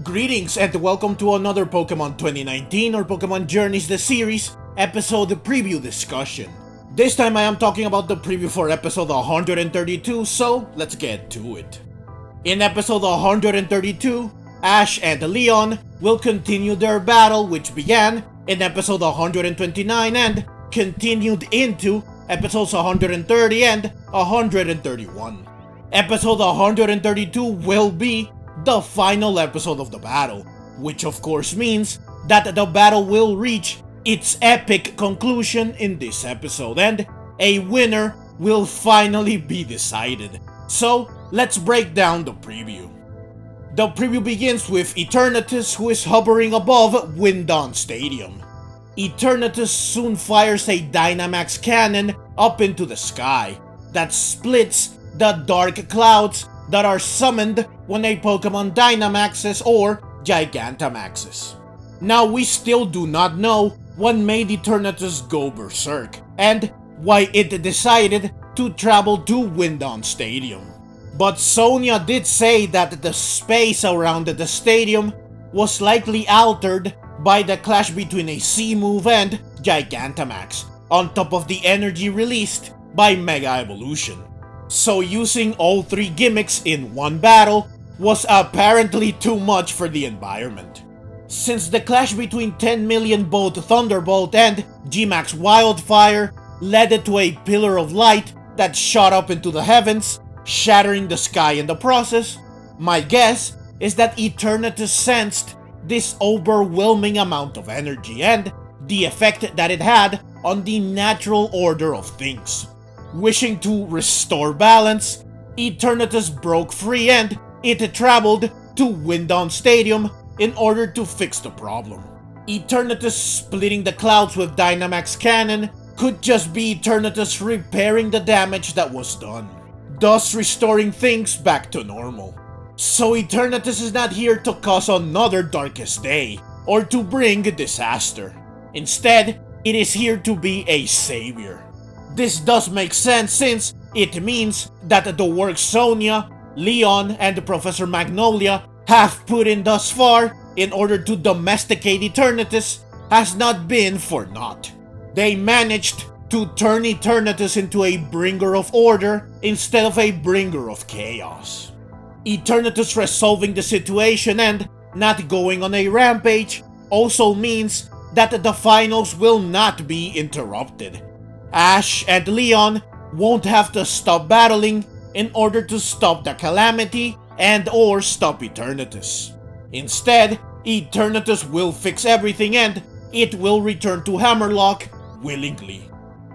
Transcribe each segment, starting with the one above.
Greetings and welcome to another Pokemon 2019 or Pokemon Journeys the Series episode preview discussion. This time I am talking about the preview for episode 132, so let's get to it. In episode 132, Ash and Leon will continue their battle, which began in episode 129 and continued into episodes 130 and 131. Episode 132 will be the final episode of the battle, which of course means that the battle will reach its epic conclusion in this episode and a winner will finally be decided. So let's break down the preview. The preview begins with Eternatus, who is hovering above Windon Stadium. Eternatus soon fires a Dynamax cannon up into the sky that splits the dark clouds that are summoned when a Pokemon Dynamaxes or Gigantamaxes. Now we still do not know what made Eternatus go berserk and why it decided to travel to Windon Stadium. But Sonia did say that the space around the stadium was likely altered by the clash between a C-move and Gigantamax, on top of the energy released by Mega Evolution. So using all three gimmicks in one battle was apparently too much for the environment. Since the clash between 10 million Bolt Thunderbolt and GMAX Wildfire led to a pillar of light that shot up into the heavens, shattering the sky in the process, my guess is that Eternatus sensed this overwhelming amount of energy and the effect that it had on the natural order of things. Wishing to restore balance, Eternatus broke free and it traveled to Windon Stadium in order to fix the problem. Eternatus splitting the clouds with Dynamax Cannon could just be Eternatus repairing the damage that was done, thus restoring things back to normal. So Eternatus is not here to cause another Darkest Day or to bring disaster. Instead, it is here to be a savior. This does make sense since it means that the work Sonia, Leon, and Professor Magnolia have put in thus far in order to domesticate Eternatus has not been for naught. They managed to turn Eternatus into a bringer of order instead of a bringer of chaos. Eternatus resolving the situation and not going on a rampage also means that the finals will not be interrupted. Ash and Leon won't have to stop battling in order to stop the calamity and or stop Eternatus. Instead, Eternatus will fix everything and it will return to Hammerlock willingly,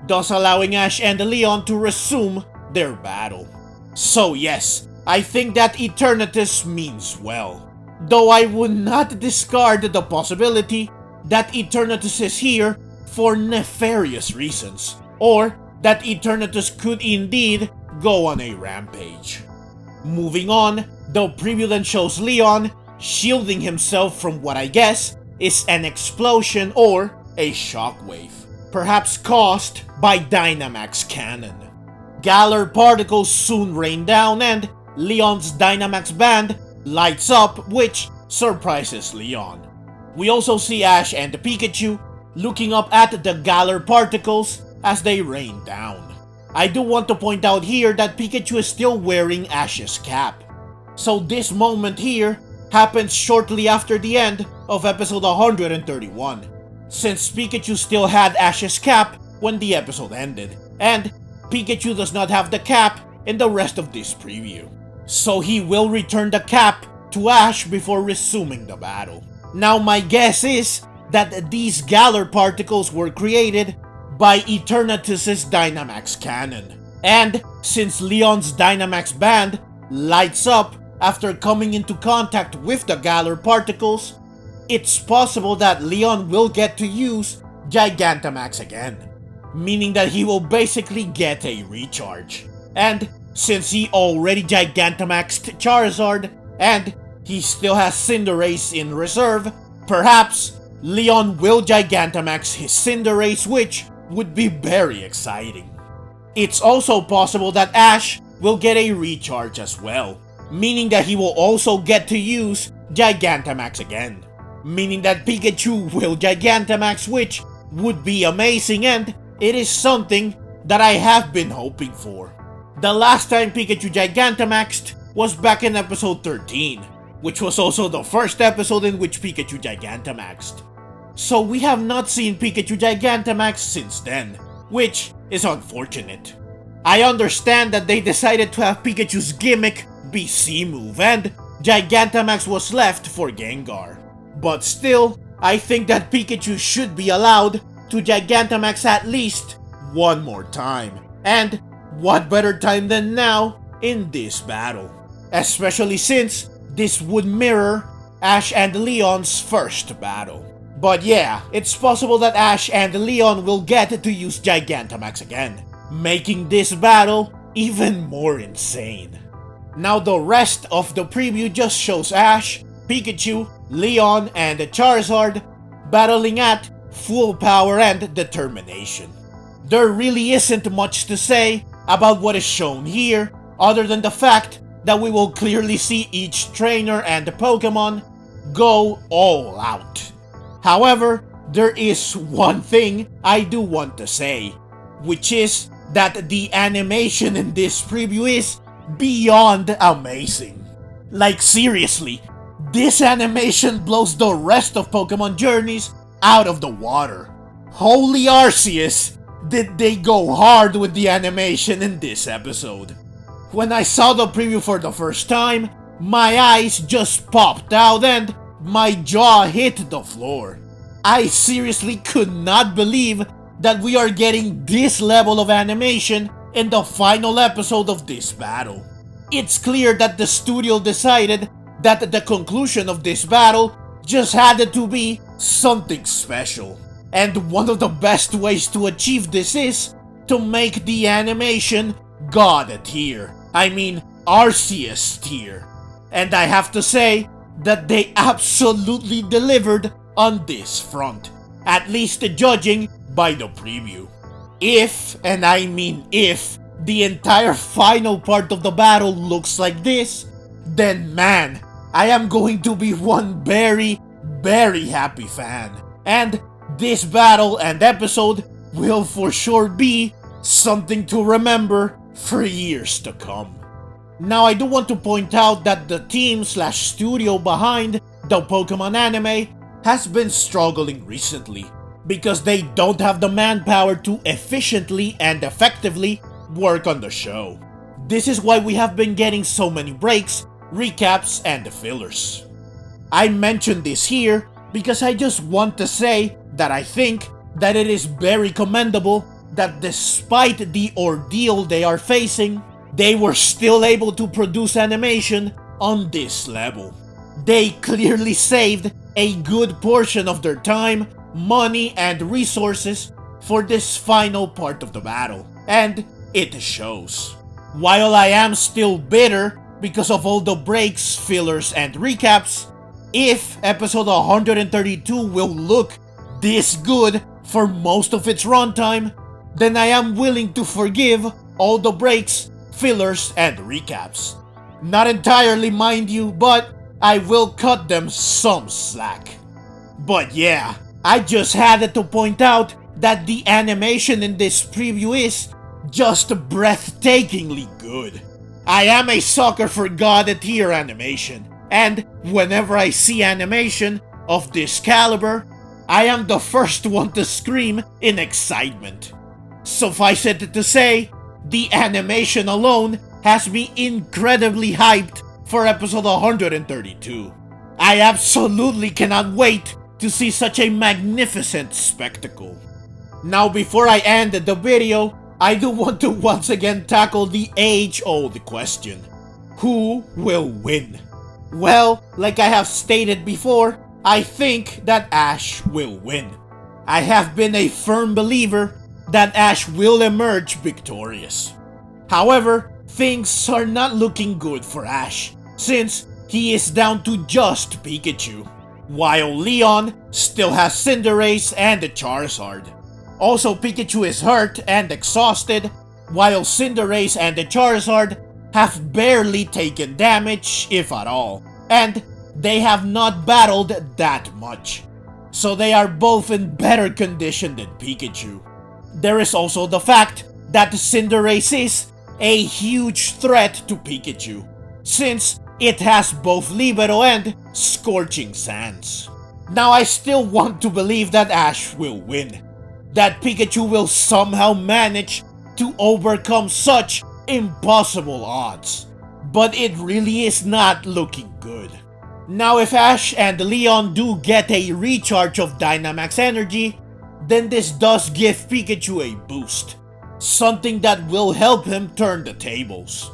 thus allowing Ash and Leon to resume their battle. So yes, I think that Eternatus means well, though I would not discard the possibility that Eternatus is here for nefarious reasons, or that Eternatus could indeed go on a rampage. Moving on, the preview then shows Leon shielding himself from what I guess is an explosion or a shockwave, perhaps caused by Dynamax Cannon. Galar particles soon rain down and Leon's Dynamax band lights up, which surprises Leon. We also see Ash and Pikachu looking up at the Galar particles as they rain down. I do want to point out here that Pikachu is still wearing Ash's cap. So this moment here happens shortly after the end of episode 131, since Pikachu still had Ash's cap when the episode ended, and Pikachu does not have the cap in the rest of this preview. So he will return the cap to Ash before resuming the battle. Now my guess is that these Galar particles were created by Eternatus' Dynamax Cannon. And since Leon's Dynamax band lights up after coming into contact with the Galar particles, it's possible that Leon will get to use Gigantamax again, meaning that he will basically get a recharge. And since he already Gigantamaxed Charizard and he still has Cinderace in reserve, perhaps Leon will Gigantamax his Cinderace, which would be very exciting. It's also possible that Ash will get a recharge as well, meaning that he will also get to use Gigantamax again. Meaning that Pikachu will Gigantamax, which would be amazing, and it is something that I have been hoping for. The last time Pikachu Gigantamaxed was back in episode 13, which was also the first episode in which Pikachu Gigantamaxed. So we have not seen Pikachu Gigantamax since then, which is unfortunate. I understand that they decided to have Pikachu's gimmick be C-move and Gigantamax was left for Gengar. But still, I think that Pikachu should be allowed to Gigantamax at least one more time. And what better time than now in this battle? Especially since this would mirror Ash and Leon's first battle. But yeah, it's possible that Ash and Leon will get to use Gigantamax again, making this battle even more insane. Now the rest of the preview just shows Ash, Pikachu, Leon, and Charizard battling at full power and determination. There really isn't much to say about what is shown here, other than the fact that we will clearly see each trainer and Pokemon go all out. However, there is one thing I do want to say, which is that the animation in this preview is beyond amazing. Like seriously, this animation blows the rest of Pokemon Journeys out of the water. Holy Arceus, did they go hard with the animation in this episode. When I saw the preview for the first time, my eyes just popped out and my jaw hit the floor. I seriously could not believe that we are getting this level of animation in the final episode of this battle. It's clear that the studio decided that the conclusion of this battle just had to be something special. And one of the best ways to achieve this is to make the animation God tier. I mean Arceus tier. And I have to say that they absolutely delivered on this front, at least judging by the preview. If, and I mean if, the entire final part of the battle looks like this, then man, I am going to be one very, very happy fan. And this battle and episode will for sure be something to remember for years to come. Now I do want to point out that the team/studio behind the Pokemon anime has been struggling recently because they don't have the manpower to efficiently and effectively work on the show. This is why we have been getting so many breaks, recaps, and fillers. I mention this here because I just want to say that I think that it is very commendable that despite the ordeal they are facing, they were still able to produce animation on this level. They clearly saved a good portion of their time, money, and resources for this final part of the battle, and it shows. While I am still bitter because of all the breaks, fillers, and recaps, if episode 132 will look this good for most of its runtime, then I am willing to forgive all the breaks, fillers, and recaps. Not entirely, mind you, but I will cut them some slack. But yeah, I just had to point out that the animation in this preview is just breathtakingly good. I am a sucker for God tier animation, and whenever I see animation of this caliber, I am the first one to scream in excitement. Suffice it to say, the animation alone has me incredibly hyped for episode 132. I absolutely cannot wait to see such a magnificent spectacle. Now before I end the video, I do want to once again tackle the age-old question. Who will win? Well, like I have stated before, I think that Ash will win. I have been a firm believer that Ash will emerge victorious. However, things are not looking good for Ash, since he is down to just Pikachu, while Leon still has Cinderace and Charizard. Also, Pikachu is hurt and exhausted, while Cinderace and Charizard have barely taken damage, if at all. And they have not battled that much, so they are both in better condition than Pikachu. There is also the fact that Cinderace is a huge threat to Pikachu, since it has both Libero and Scorching Sands. Now I still want to believe that Ash will win, that Pikachu will somehow manage to overcome such impossible odds, but it really is not looking good. Now if Ash and Leon do get a recharge of Dynamax energy, then this does give Pikachu a boost, something that will help him turn the tables.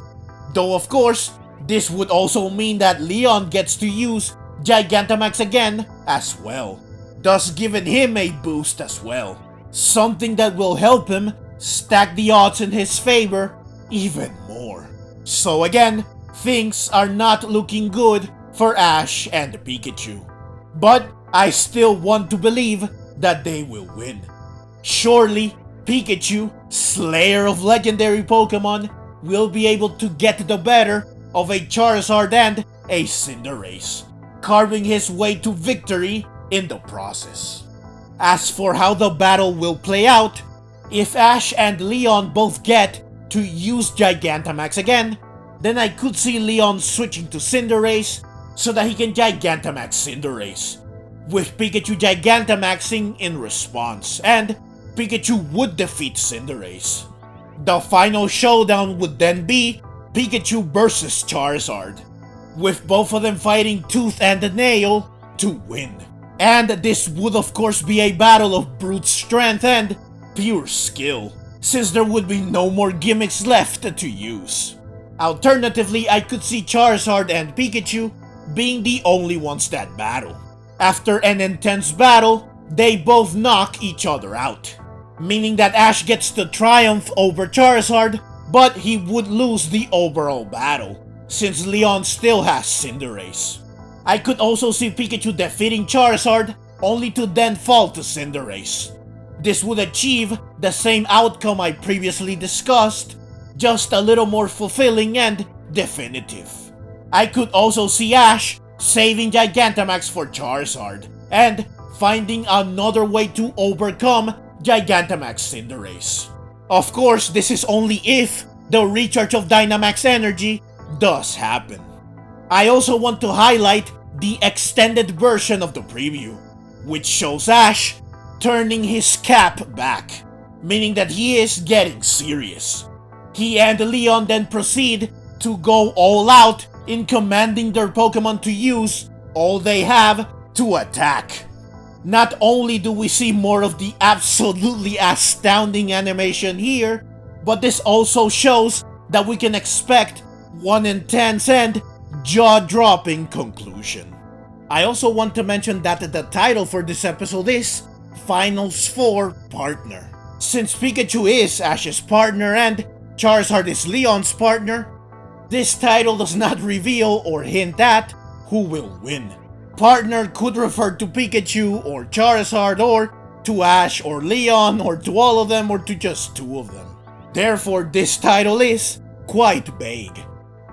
Though of course, this would also mean that Leon gets to use Gigantamax again as well, thus giving him a boost as well, something that will help him stack the odds in his favor even more. So again, things are not looking good for Ash and Pikachu, but I still want to believe that they will win. Surely, Pikachu, Slayer of Legendary Pokemon, will be able to get the better of a Charizard and a Cinderace, carving his way to victory in the process. As for how the battle will play out, if Ash and Leon both get to use Gigantamax again, then I could see Leon switching to Cinderace so that he can Gigantamax Cinderace, with Pikachu Gigantamaxing in response, and Pikachu would defeat Cinderace. The final showdown would then be Pikachu versus Charizard, with both of them fighting tooth and nail to win. And this would of course be a battle of brute strength and pure skill, since there would be no more gimmicks left to use. Alternatively, I could see Charizard and Pikachu being the only ones that battle. After an intense battle, they both knock each other out, meaning that Ash gets the triumph over Charizard, but he would lose the overall battle, since Leon still has Cinderace. I could also see Pikachu defeating Charizard, only to then fall to Cinderace. This would achieve the same outcome I previously discussed, just a little more fulfilling and definitive. I could also see Ash saving Gigantamax for Charizard, and finding another way to overcome Gigantamax Cinderace. Of course, this is only if the recharge of Dynamax energy does happen. I also want to highlight the extended version of the preview, which shows Ash turning his cap back, meaning that he is getting serious. He and Leon then proceed to go all out in commanding their Pokemon to use all they have to attack. Not only do we see more of the absolutely astounding animation here, but this also shows that we can expect one intense and jaw-dropping conclusion. I also want to mention that the title for this episode is Finals 4 Partner. Since Pikachu is Ash's partner and Charizard is Leon's partner, this title does not reveal or hint at who will win. Partner could refer to Pikachu or Charizard, or to Ash or Leon, or to all of them, or to just two of them. Therefore, this title is quite vague,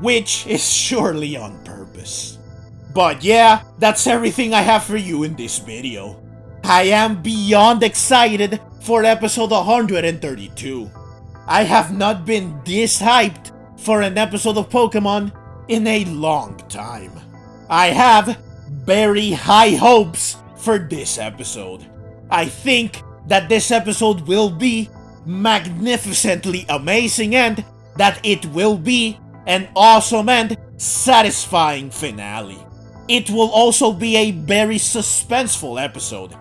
which is surely on purpose. But yeah, that's everything I have for you in this video. I am beyond excited for episode 132. I have not been this hyped for an episode of Pokemon in a long time. I have very high hopes for this episode. I think that this episode will be magnificently amazing, and that it will be an awesome and satisfying finale. It will also be a very suspenseful episode,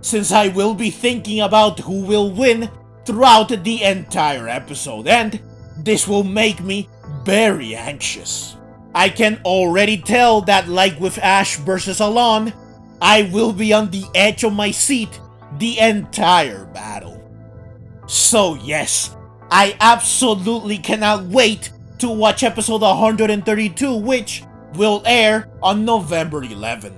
since I will be thinking about who will win throughout the entire episode, and this will make me very anxious. I can already tell that, like with Ash versus Alon, I will be on the edge of my seat the entire battle. So yes, I absolutely cannot wait to watch episode 132, which will air on November 11.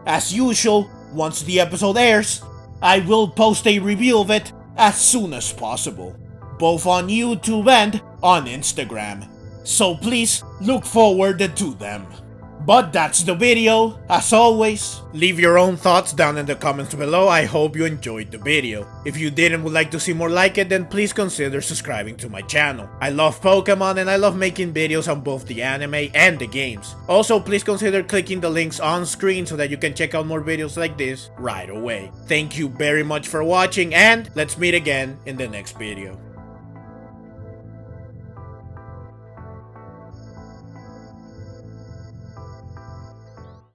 As usual, once the episode airs, I will post a review of it as soon as possible, both on YouTube and on Instagram, so please look forward to them. But that's the video. As always, leave your own thoughts down in the comments below. I hope you enjoyed the video. If you did and would like to see more like it, then please consider subscribing to my channel. I love Pokemon and I love making videos on both the anime and the games. Also, please consider clicking the links on screen so that you can check out more videos like this right away. Thank you very much for watching, and let's meet again in the next video.